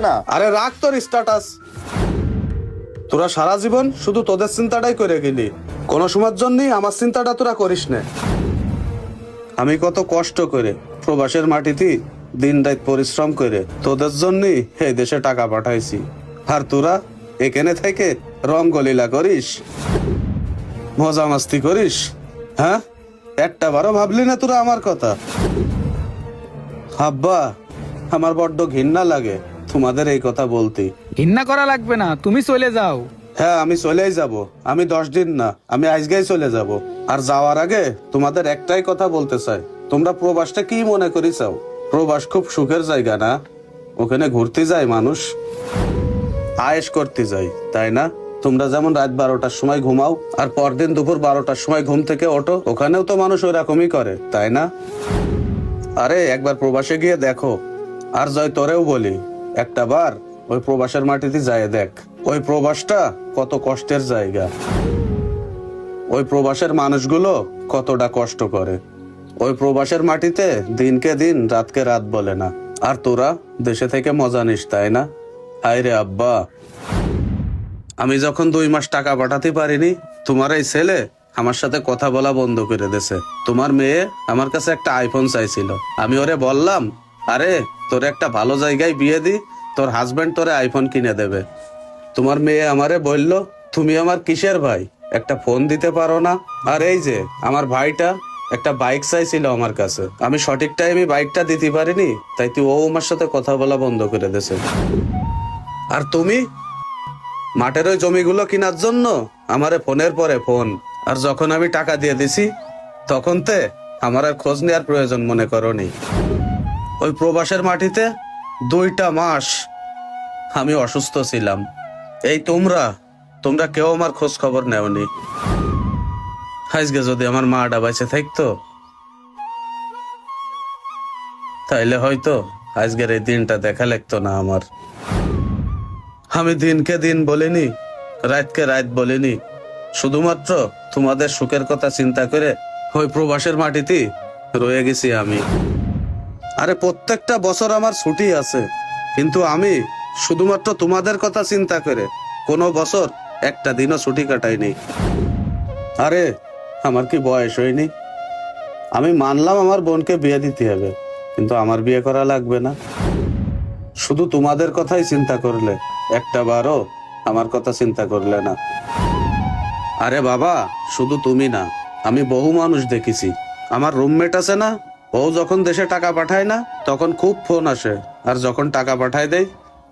না। আরে রাখ তোর স্ট্যাটাস। তোরা সারা জীবন শুধু তোদের চিন্তাটাই করে গেলি, কোনো সময়ের জন্যই আমার চিন্তাটা তোরা করিস না। আমি কত কষ্ট করে প্রবাসের মাটিতে দিন রাত পরিশ্রম করে তোদের জন্যই এই দেশে টাকা পাঠাইছি, আর তোরা এখানে থেকে রঙ্গলীলা করিস, মজা মাস্তি করিস। হ্যাঁ, একটা বারও ভাবলি না তোরা আমার কথা? আব্বা, আমার বড্ড ঘৃণা লাগে তোমাদের এই কথা বলতে। ঘৃণা করা লাগবে না, তুমি চলে যাও। হ্যাঁ, আমি চলেই যাব। আমি 10 দিন না, আমি আজকেই চলে যাব। আর যাওয়ার আগে তোমাদের একটাই কথা বলতে চাই, তোমরা প্রবাসটা কি মনে করি চাও? প্রবাস খুব সুখের জায়গা না? ওখানে ঘুরতে যায় মানুষ, আয়েশ করতে যায়, তাই না? তোমরা যেমন রাত 12টার সময় ঘুমাও আর পরদিন দুপুর 12টার সময় ঘুম থেকে ওঠো, ওখানেও তো মানুষ ওই রকমই করে, তাই না? আরে একবার প্রবাসে গিয়ে দেখো। আর জয় তোরেও বলি, একটা বার ওই প্রবাসের মাটিতে যায় দেখ, ওই প্রবাসটা কত কষ্টের জায়গা। ওই প্রবাসের মানুষগুলো কতটা কষ্ট করে। ওই প্রবাসের মাটিতে দিনকে দিন রাতকে রাত বলে না, আর তোরা দেশে থেকে মজা নিস, তাই না? হায় রে আব্বা, আমি যখন 2 মাস টাকা পাঠাতে পারিনি, তোমার এই ছেলে আমার সাথে কথা বলা বন্ধ করে দিয়েছে। তোমার মেয়ে আমার কাছে একটা আইফোন চাইছিল, আমি ওরে বললাম, আরে তোর একটা ভালো জায়গায় বিয়ে দি, তোর হাজবেন্ড তোরে আইফোন কিনে দেবে। তোমার মেয়ে আমারে বলল, তুমি আমার কিসের ভাই, একটা ফোন দিতে পারো না? আর এই যে আমার ভাইটা একটা বাইক চাইছিল আমার কাছে, আমি সঠিক টাইমে বাইকটা দিতে পারিনি, তাই তুই ও আমার সাথে কথা বলা বন্ধ করে দিয়েছে। আর তুমি মাঠের ওই জমিগুলো কেনার জন্য আমারে ফোনের পরে ফোন, আর যখন আমি টাকা দিয়ে দিছি তখন তে আমার আর খোঁজ নেওয়ার প্রয়োজন মনে করনি। ওই প্রবাসের মাটিতে 2টা মাস আমি অসুস্থ ছিলাম, এই তোমরা কেউ আমার খোঁজ খবর নেওনি। আজকে যদি আমার মাটা বেঁচে থাকতো, তাইলে হয়তো আজকের এই দিনটা দেখা লাগতো না আমার। আমি দিনকে দিন বলিনি, রাতকে রাত বলিনি, শুধুমাত্র তোমাদের সুখের কথা চিন্তা করে ওই প্রবাসের মাটিতে রয়ে গেছি আমি। আরে প্রত্যেকটা বছর আমার ছুটি আছে, কিন্তু আমি শুধুমাত্র তোমাদের কথা চিন্তা করে কোনো বছর একটা দিনও ছুটি কাটাইনি। আরে আমার কি বয়স হয়নি? আমি মানলাম আমার বোনকে বিয়ে দিতে হবে, কিন্তু আমার বিয়ে করা লাগবে না। শুধু তোমাদের কথাই চিন্তা করলে, একটা বারও আমার কথা চিন্তা করলে না। আরে বাবা, শুধু তুমি না, আমি বহু মানুষ দেখেছি। আমার রুমমেট আছে না, ও যখন দেশে টাকা পাঠায় না তখন খুব ফোন আসে, আর যখন টাকা পাঠায় দেয়